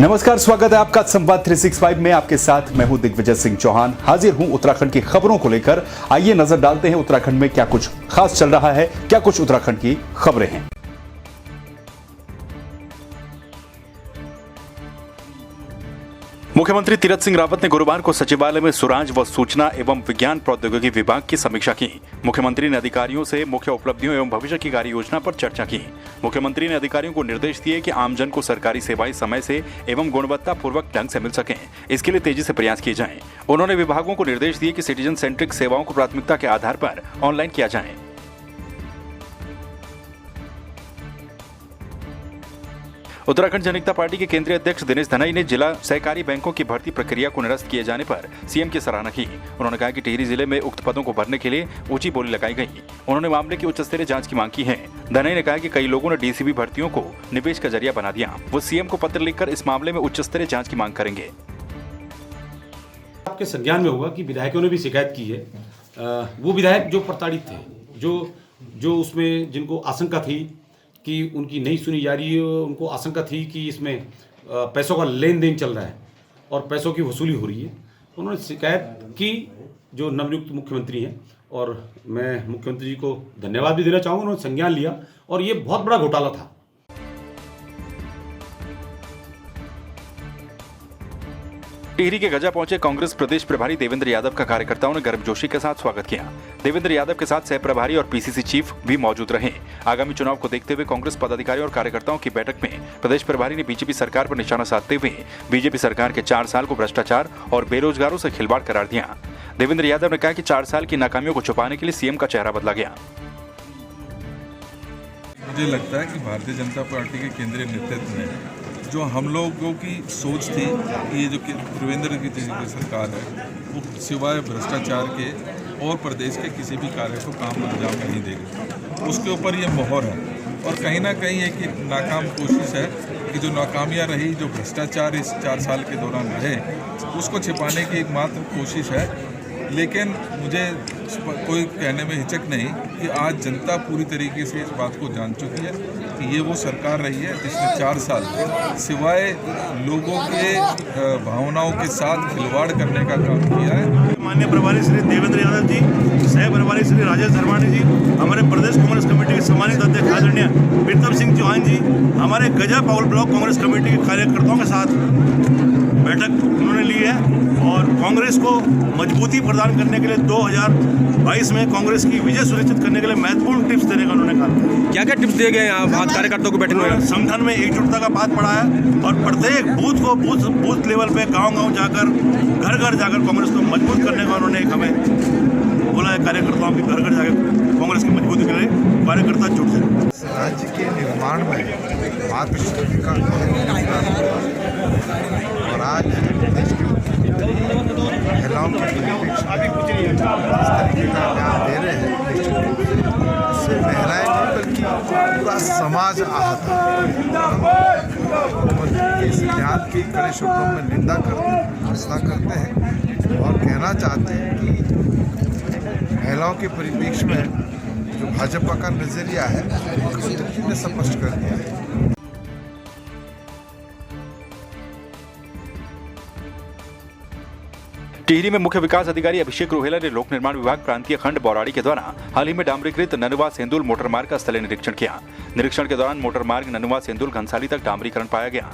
नमस्कार, स्वागत है आपका संवाद 365 में। आपके साथ मैं हूं दिग्विजय सिंह चौहान। हाजिर हूं उत्तराखंड की खबरों को लेकर। आइए नजर डालते हैं उत्तराखंड में क्या कुछ खास चल रहा है, क्या कुछ उत्तराखंड की खबरें हैं। मुख्यमंत्री तीरथ सिंह रावत ने गुरुवार को सचिवालय में सुराज व सूचना एवं विज्ञान प्रौद्योगिकी विभाग की समीक्षा की। मुख्यमंत्री ने अधिकारियों से मुख्य उपलब्धियों एवं भविष्य की कार्य योजना पर चर्चा की। मुख्यमंत्री ने अधिकारियों को निर्देश दिए कि आमजन को सरकारी सेवाएं समय से एवं गुणवत्तापूर्वक ढंग से मिल सकें, इसके लिए तेजी से प्रयास किए जाएं। उन्होंने विभागों को निर्देश दिए कि सिटीजन सेंट्रिक सेवाओं को प्राथमिकता के आधार पर ऑनलाइन किया जाए। उत्तराखंड जनता पार्टी के केंद्रीय अध्यक्ष दिनेश धनाई ने जिला सहकारी बैंकों की भर्ती प्रक्रिया को निरस्त किए जाने पर सीएम की सराहना की। उन्होंने कहा कि टिहरी जिले में उक्त पदों को भरने के लिए ऊंची बोली लगाई गई। उन्होंने मामले की उच्च स्तरीय जांच की मांग की है। धनाई ने कहा कि कई लोगों ने डीसीबी भर्तियों को निवेश का जरिया बना दिया। वो सीएम को पत्र लिखकर इस मामले में उच्च स्तरीय जांच की मांग करेंगे। आपके संज्ञान में होगा कि विधायकों ने भी शिकायत की है। वो विधायक जो प्रताड़ित थे, जो उसमें जिनको आशंका थी कि उनकी नहीं सुनी जा रही है, उनको आशंका थी कि इसमें पैसों का लेन देन चल रहा है और पैसों की वसूली हो रही है, उन्होंने शिकायत की जो नवनियुक्त मुख्यमंत्री हैं। और मैं मुख्यमंत्री जी को धन्यवाद भी देना चाहूँगा, उन्होंने संज्ञान लिया और ये बहुत बड़ा घोटाला था। टिहरी के गजा पहुंचे कांग्रेस प्रदेश प्रभारी देवेंद्र यादव का कार्यकर्ताओं ने गर्मजोशी के साथ स्वागत किया। देवेंद्र यादव के साथ सह प्रभारी और पीसीसी चीफ भी मौजूद रहे। आगामी चुनाव को देखते हुए कांग्रेस पदाधिकारियों और कार्यकर्ताओं की बैठक में प्रदेश प्रभारी ने बीजेपी सरकार पर निशाना साधते हुए बीजेपी सरकार के 4 साल को भ्रष्टाचार और बेरोजगारों से खिलवाड़ करार दिया। देवेंद्र यादव ने कहा कि 4 साल की नाकामियों को छुपाने के लिए सीएम का चेहरा बदला गया। मुझे लगता है कि भारतीय जनता पार्टी के केंद्रीय नेतृत्व में जो हम लोगों की सोच थी कि ये जो त्रिवेंद्र की सरकार है वो सिवाय भ्रष्टाचार के और प्रदेश के किसी भी कार्य को काम अंजाम नहीं देगी, उसके ऊपर ये मोहर है। और कहीं ना कहीं एक नाकाम कोशिश है कि जो नाकामियाँ रही, जो भ्रष्टाचार इस 4 साल के दौरान रहे, उसको छिपाने की एकमात्र कोशिश है। लेकिन मुझे कोई कहने में हिचक नहीं कि आज जनता पूरी तरीके से इस बात को जान चुकी है कि ये वो सरकार रही है जिसने 4 साल सिवाय लोगों के भावनाओं के साथ खिलवाड़ करने का काम किया है। माननीय प्रभारी श्री देवेंद्र यादव जी, सह प्रभारी श्री राजेश धर्मानी जी, हमारे प्रदेश कांग्रेस कमेटी के सम्मानित अध्यक्ष आदरणीय प्रीतम सिंह चौहान जी, हमारे गजा पाउल ब्लॉक कांग्रेस कमेटी के कार्यकर्ताओं के साथ बैठक उन्होंने ली है और कांग्रेस को मजबूती प्रदान करने के लिए 2022 में कांग्रेस की विजय सुनिश्चित करने के लिए महत्वपूर्ण टिप्स देने का उन्होंने कहा। क्या क्या टिप्स दिए गए यहाँ बात कार्यकर्ताओं को बैठने में? संगठन में एकजुटता का बात पड़ा है और प्रत्येक बूथ लेवल पे गांव जाकर घर जाकर कांग्रेस को मजबूत करने का उन्होंने एक हमें बोला है। कार्यकर्ताओं की घर जाकर कांग्रेस की मजबूती के लिए कार्यकर्ता जुट जाए। राज्य के निर्माण में मातृशक्ति का और आज देश की महिलाओं के इस तरीके का ध्यान दे रहे हैं, इससे महिलाएं नहीं बल्कि पूरा समाज आहत है। मुख्यमंत्री इस ध्यान की कड़े शब्दों में निंदा करते हैं, भर्त्सना करते हैं और कहना चाहते हैं कि महिलाओं के परिप्रेक्ष्य में जो भाजपा का नजरिया है मुख्यमंत्री जी ने स्पष्ट कर दिया है। टिहरी में मुख्य विकास अधिकारी अभिषेक रोहेला ने लोक निर्माण विभाग प्रांतीय खंड बौराड़ी के द्वारा हाल ही में डामरीकृत ननुवा सेंदुल मोटर मार्ग का स्थलीय निरीक्षण किया। निरीक्षण के दौरान मोटर मार्ग ननुवा सेंदुल घनसाली तक डामरीकरण पाया गया।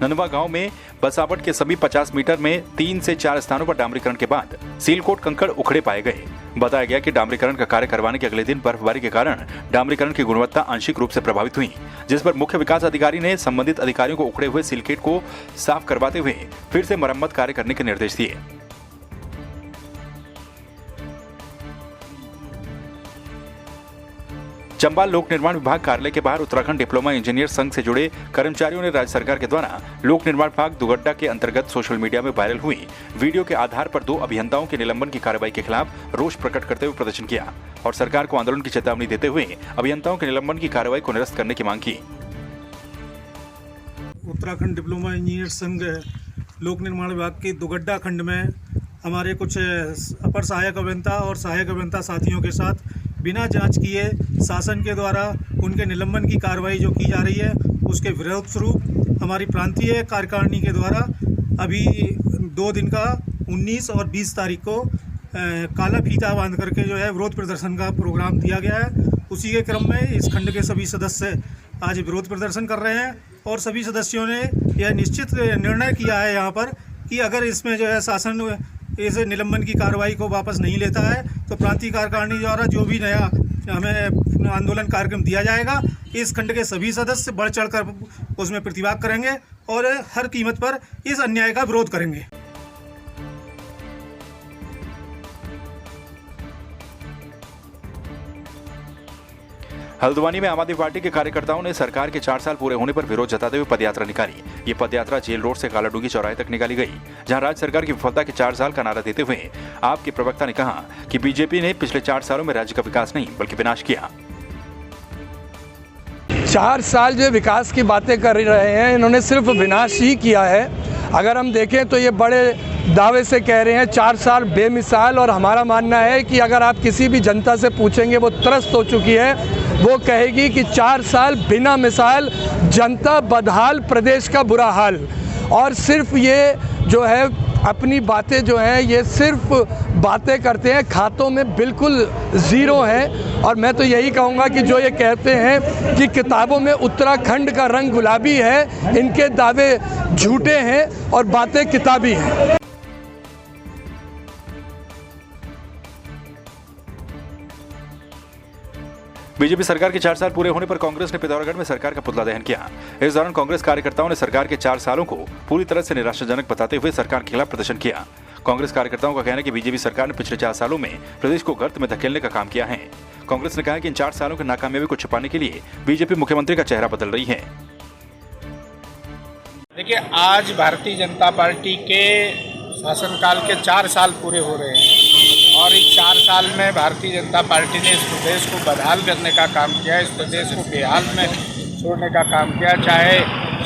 ननुवा गांव में बसावट के सभी 50 मीटर में 3 से 4 स्थानों पर डामरीकरण के बाद सीलकोट कंकड़ उखड़े पाए गए। बताया गया कि डामरीकरण का कार्य करवाने के अगले दिन बर्फबारी के कारण डामरीकरण की गुणवत्ता आंशिक रूप से प्रभावित हुई, जिस पर मुख्य विकास अधिकारी ने संबंधित अधिकारियों को उखड़े हुए सीलकेट को साफ करवाते हुए फिर से मरम्मत कार्य करने के निर्देश दिए। चंबा लोक निर्माण विभाग कार्यालय के बाहर उत्तराखंड डिप्लोमा इंजीनियर संघ से जुड़े कर्मचारियों ने राज्य सरकार के द्वारा लोक निर्माण विभाग दुगड्डा के अंतर्गत सोशल मीडिया में वायरल हुई वीडियो के आधार पर 2 अभियंताओं के निलंबन की कार्रवाई के खिलाफ रोष प्रकट करते हुए प्रदर्शन किया और सरकार को आंदोलन की चेतावनी देते हुए अभियंताओं के निलंबन की कार्रवाई को निरस्त करने की मांग की। उत्तराखंड डिप्लोमा इंजीनियर संघ लोक निर्माण विभाग के दुगड्डा खंड में हमारे कुछ अपर सहायक अभियंता और सहायक अभियंता साथियों के साथ बिना जांच किए शासन के द्वारा उनके निलंबन की कार्रवाई जो की जा रही है, उसके विरोध स्वरूप हमारी प्रांतीय कार्यकारिणी के द्वारा अभी 2 दिन का 19 और 20 तारीख को काला फीता बांध करके जो है विरोध प्रदर्शन का प्रोग्राम दिया गया है। उसी के क्रम में इस खंड के सभी सदस्य आज विरोध प्रदर्शन कर रहे हैं और सभी सदस्यों ने यह निश्चित निर्णय किया है यहाँ पर कि अगर इसमें जो है शासन इस निलंबन की कार्रवाई को वापस नहीं लेता है तो प्रांतीय कार्यकारिणी द्वारा जो भी नया हमें आंदोलन कार्यक्रम दिया जाएगा, इस खंड के सभी सदस्य बढ़ चढ़कर उसमें प्रतिभाग करेंगे और हर कीमत पर इस अन्याय का विरोध करेंगे। हल्द्वानी में आम आदमी पार्टी के कार्यकर्ताओं ने सरकार के 4 साल पूरे होने पर विरोध जताते हुए पदयात्रा निकाली। ये पदयात्रा जेल रोड से कालाडूंगी चौराहे तक निकाली गई, जहां राज्य सरकार की विफलता के 4 साल का नारा देते हुए आपके प्रवक्ता ने कहा कि बीजेपी ने पिछले 4 सालों में राज्य का विकास नहीं बल्कि विनाश किया। 4 साल जो विकास की बातें कर रहे हैं, इन्होंने सिर्फ विनाश ही किया है। अगर हम देखें तो ये बड़े दावे से कह रहे हैं 4 साल बेमिसाल, और हमारा मानना है कि अगर आप किसी भी जनता से पूछेंगे वो त्रस्त हो चुकी है, वो कहेगी कि 4 साल बिना मिसाल, जनता बदहाल, प्रदेश का बुरा हाल। और सिर्फ ये जो है अपनी बातें जो हैं ये सिर्फ बातें करते हैं, खातों में बिल्कुल ज़ीरो हैं। और मैं तो यही कहूँगा कि जो ये कहते हैं कि किताबों में उत्तराखंड का रंग गुलाबी है, इनके दावे झूठे हैं और बातें किताबी हैं। बीजेपी सरकार के 4 साल पूरे होने पर कांग्रेस ने पिथौरागढ़ में सरकार का पुतला दहन किया। इस दौरान कांग्रेस कार्यकर्ताओं ने सरकार के 4 सालों को पूरी तरह से निराशाजनक बताते हुए सरकार के खिलाफ प्रदर्शन किया। कांग्रेस कार्यकर्ताओं का कहना है कि बीजेपी सरकार ने पिछले 4 सालों में प्रदेश को गर्त में धकेलने का काम किया है। कांग्रेस ने कहा कि इन 4 सालों की नाकामयाबी को छुपाने के लिए बीजेपी मुख्यमंत्री का चेहरा बदल रही है। देखिए, आज भारतीय जनता पार्टी के शासनकाल के 4 साल पूरे हो रहे हैं और इस 4 साल में भारतीय जनता पार्टी ने इस प्रदेश को बदहाल करने का काम किया, इस प्रदेश को बेहाल में छोड़ने का काम किया। चाहे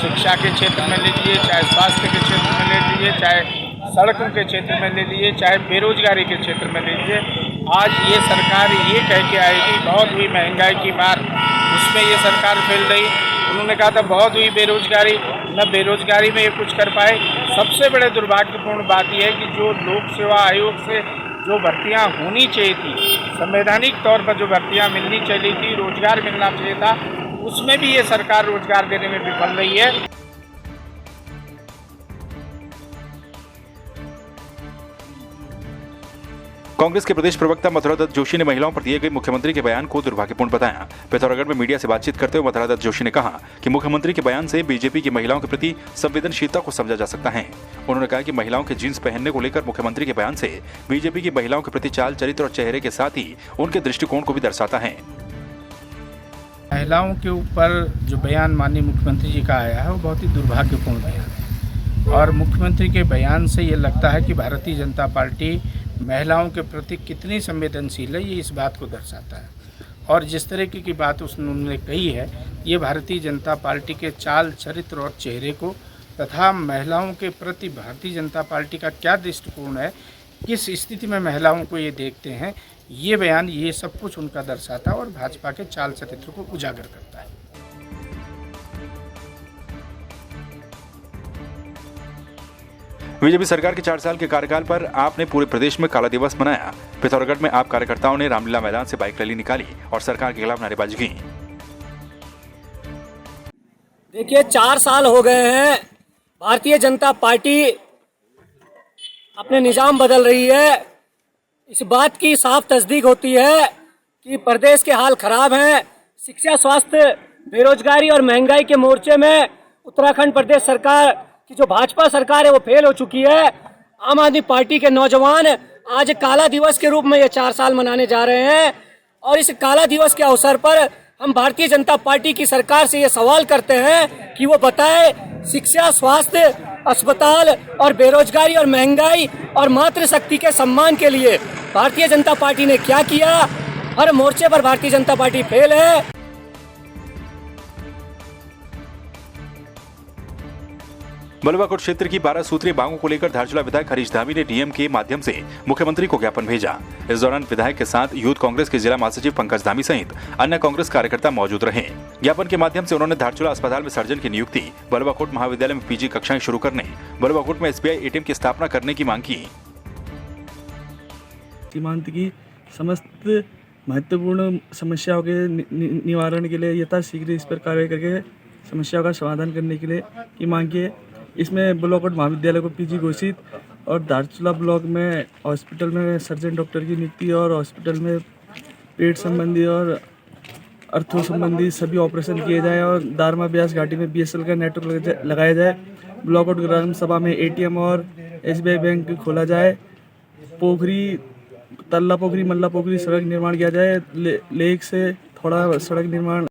शिक्षा के क्षेत्र में ले लीजिए, चाहे स्वास्थ्य के क्षेत्र में ले लीजिए, चाहे सड़कों के क्षेत्र में ले लीजिए, चाहे बेरोजगारी के क्षेत्र में ले लीजिए। आज ये सरकार ये कह के आएगी बहुत हुई महंगाई की मार, उसमें ये सरकार फेल रही। उन्होंने कहा था बहुत हुई बेरोजगारी, न बेरोजगारी में ये कुछ कर पाए। सबसे बड़े दुर्भाग्यपूर्ण बात यह है कि जो लोक सेवा आयोग से जो भर्तियां होनी चाहिए थी, संवैधानिक तौर पर जो भर्तियां मिलनी चाहिए थी, रोजगार मिलना चाहिए था, उसमें भी ये सरकार रोजगार देने में विफल रही है। कांग्रेस के प्रदेश प्रवक्ता मथुरा दत्त जोशी ने महिलाओं पर दिए गए मुख्यमंत्री के बयान को दुर्भाग्यपूर्ण बताया। पिथौरागढ़ में मीडिया से बातचीत करते हुए मथुरा दत्त जोशी ने कहा कि मुख्यमंत्री के बयान से बीजेपी की महिलाओं के प्रति संवेदनशीलता को समझा जा सकता है। उन्होंने कहा कि महिलाओं के जींस पहनने को लेकर मुख्यमंत्री के बयान से बीजेपी की महिलाओं के प्रति चाल चरित्र और चेहरे के साथ ही उनके दृष्टिकोण को भी दर्शाता है। महिलाओं के ऊपर जो बयान माननीय मुख्यमंत्री जी का आया है वो बहुत ही दुर्भाग्यपूर्ण बयान है और मुख्यमंत्री के बयान से ये लगता है कि भारतीय जनता पार्टी महिलाओं के प्रति कितनी संवेदनशील है, ये इस बात को दर्शाता है। और जिस तरीके की बात उन्होंने कही है, ये भारतीय जनता पार्टी के चाल चरित्र और चेहरे को तथा महिलाओं के प्रति भारतीय जनता पार्टी का क्या दृष्टिकोण है, किस स्थिति में महिलाओं को ये देखते हैं, ये बयान ये सब कुछ उनका दर्शाता है और भाजपा के चाल चरित्र को उजागर करता है। बीजेपी सरकार के 4 साल के कार्यकाल पर आपने पूरे प्रदेश में काला दिवस मनाया। पिथौरागढ़ में आप कार्यकर्ताओं ने रामलीला मैदान से बाइक रैली निकाली और सरकार के खिलाफ नारेबाजी की। देखिए, 4 साल हो गए हैं, भारतीय जनता पार्टी अपने निजाम बदल रही है। इस बात की साफ तस्दीक होती है कि प्रदेश के हाल खराब हैं। शिक्षा, स्वास्थ्य, बेरोजगारी और महंगाई के मोर्चे में उत्तराखंड प्रदेश सरकार की जो भाजपा सरकार है वो फेल हो चुकी है। आम आदमी पार्टी के नौजवान आज काला दिवस के रूप में ये 4 साल मनाने जा रहे हैं और इस काला दिवस के अवसर पर हम भारतीय जनता पार्टी की सरकार से ये सवाल करते हैं कि वो बताए शिक्षा, स्वास्थ्य, अस्पताल और बेरोजगारी और महंगाई और मातृशक्ति के सम्मान के लिए भारतीय जनता पार्टी ने क्या किया। हर मोर्चे पर भारतीय जनता पार्टी फेल है। बलुआकोट क्षेत्र की 12 सूत्रीय मांगों को लेकर धारचूला विधायक हरीश धामी ने डीएम के माध्यम से मुख्यमंत्री को ज्ञापन भेजा। इस दौरान विधायक के साथ यूथ कांग्रेस के जिला महासचिव पंकज धामी सहित अन्य कांग्रेस कार्यकर्ता मौजूद रहे। ज्ञापन के माध्यम से उन्होंने धारचूला अस्पताल में सर्जन की नियुक्ति, बलुआकोट महाविद्यालय में पीजी कक्षाएं शुरू करने, बलुआकोट में SBI ATM की स्थापना करने की मांग की। सीमांत की समस्त महत्वपूर्ण समस्याओं के निवारण के लिए यथाशीघ्र इस पर कार्य करके समस्याओं का समाधान करने के लिए की मांग की है। इसमें बलुआकोट महाविद्यालय को पीजी घोषित और धारचूला ब्लॉक में हॉस्पिटल में सर्जन डॉक्टर की नियुक्ति और हॉस्पिटल में पेट संबंधी और अर्थो संबंधी सभी ऑपरेशन किए जाएं और दारमा ब्यास घाटी में BSL का नेटवर्क लगाया जाए। बलुआकोट ग्राम सभा में ATM और SBI बैंक खोला जाए। पोखरी तल्ला पोखरी मल्ला पोखरी सड़क निर्माण किया जाए। लेक से थोड़ा सड़क निर्माण।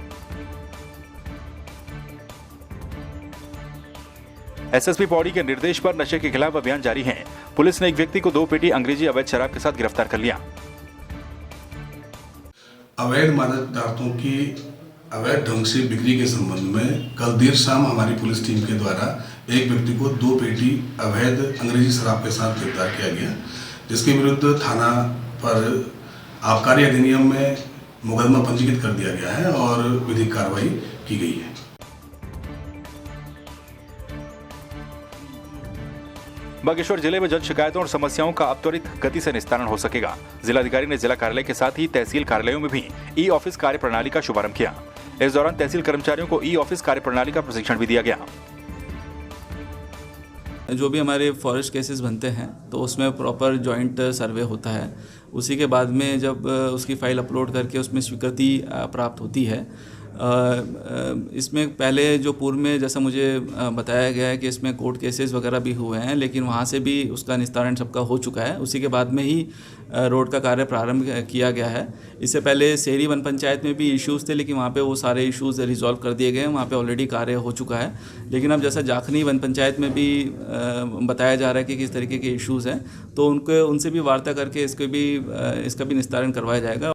SSP पौड़ी के निर्देश पर नशे के खिलाफ अभियान जारी है। पुलिस ने एक व्यक्ति को 2 पेटी अंग्रेजी अवैध शराब के साथ गिरफ्तार कर लिया। अवैध मादक पदार्थों की अवैध ढंग से बिक्री के संबंध में कल देर शाम हमारी पुलिस टीम के द्वारा एक व्यक्ति को 2 पेटी अवैध अंग्रेजी शराब के साथ गिरफ्तार किया गया, जिसके विरुद्ध थाना पर आबकारी अधिनियम में मुकदमा पंजीकृत कर दिया गया है और विधिक कार्रवाई की गई है। बागेश्वर जिले में जन शिकायतों और समस्याओं का अब त्वरित गति से निस्तारण हो सकेगा। जिलाधिकारी ने जिला कार्यालय के साथ ही तहसील कार्यालयों में भी ई-ऑफिस कार्य प्रणाली का शुभारंभ किया। इस दौरान तहसील कर्मचारियों को ई-ऑफिस कार्य प्रणाली का प्रशिक्षण भी दिया गया। जो भी हमारे फॉरेस्ट केसेस बनते हैं तो उसमें प्रॉपर जॉइंट सर्वे होता है। उसी के बाद में जब उसकी फाइल अपलोड करके उसमें स्वीकृति प्राप्त होती है। इसमें पहले जो पूर्व में जैसा मुझे बताया गया है कि इसमें कोर्ट केसेस वगैरह भी हुए हैं, लेकिन वहाँ से भी उसका निस्तारण सबका हो चुका है। उसी के बाद में ही रोड का कार्य प्रारंभ किया गया है। इससे पहले सेरी वन पंचायत में भी इश्यूज़ थे, लेकिन वहाँ पे वो सारे इश्यूज़ रिजॉल्व कर दिए गए हैं। वहाँ पे ऑलरेडी कार्य हो चुका है। लेकिन अब जैसा जाखनी वन पंचायत में भी बताया जा रहा है कि किस तरीके के इश्यूज़ हैं, तो उनसे भी वार्ता करके इसका भी निस्तारण करवाया जाएगा।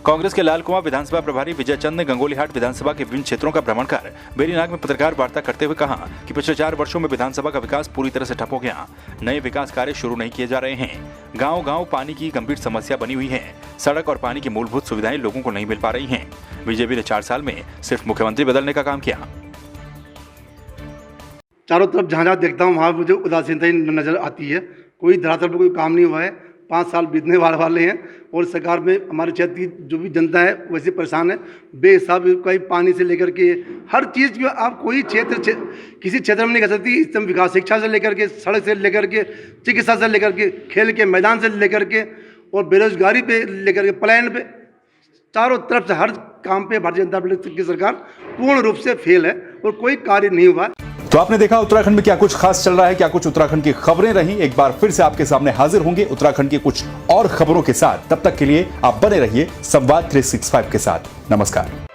कांग्रेस के लाल कुआं विधानसभा प्रभारी विजय चंद ने गंगोलीहाट विधानसभा के विभिन्न क्षेत्रों का भ्रमण कर बेरीनाग में पत्रकार वार्ता करते हुए कहा कि पिछले 4 वर्षों में विधानसभा का विकास पूरी तरह से ठप हो गया। नए विकास कार्य शुरू नहीं किए जा रहे हैं। गांव-गांव पानी की गंभीर समस्या बनी हुई है। सड़क और पानी की मूलभूत सुविधाएं लोगों को नहीं मिल पा रही हैं। बीजेपी ने 4 साल में सिर्फ मुख्यमंत्री बदलने का काम किया। चारों तरफ जहाँ देखता हूँ वहाँ मुझे उदासीनता नजर आती है। कोई धरातल पर कोई काम नहीं हुआ है। 5 साल बीतने वाले हैं और सरकार में हमारे क्षेत्र की जो भी जनता है वैसे परेशान है। बेहिसाब कहीं पानी से लेकर के हर चीज़ की आप कोई क्षेत्र किसी क्षेत्र में नहीं कर सकती। इस समय विकास शिक्षा से लेकर के, सड़क से लेकर के, चिकित्सा से लेकर के, खेल के मैदान से लेकर के और बेरोजगारी पे लेकर के, पलायन पे, चारों तरफ से हर काम पे भारतीय जनता पार्टी की सरकार पूर्ण रूप से फेल है और कोई कार्य नहीं हुआ। तो आपने देखा उत्तराखंड में क्या कुछ खास चल रहा है, क्या कुछ उत्तराखंड की खबरें रही। एक बार फिर से आपके सामने हाजिर होंगे उत्तराखंड की कुछ और खबरों के साथ। तब तक के लिए आप बने रहिए संवाद 365 के साथ। नमस्कार।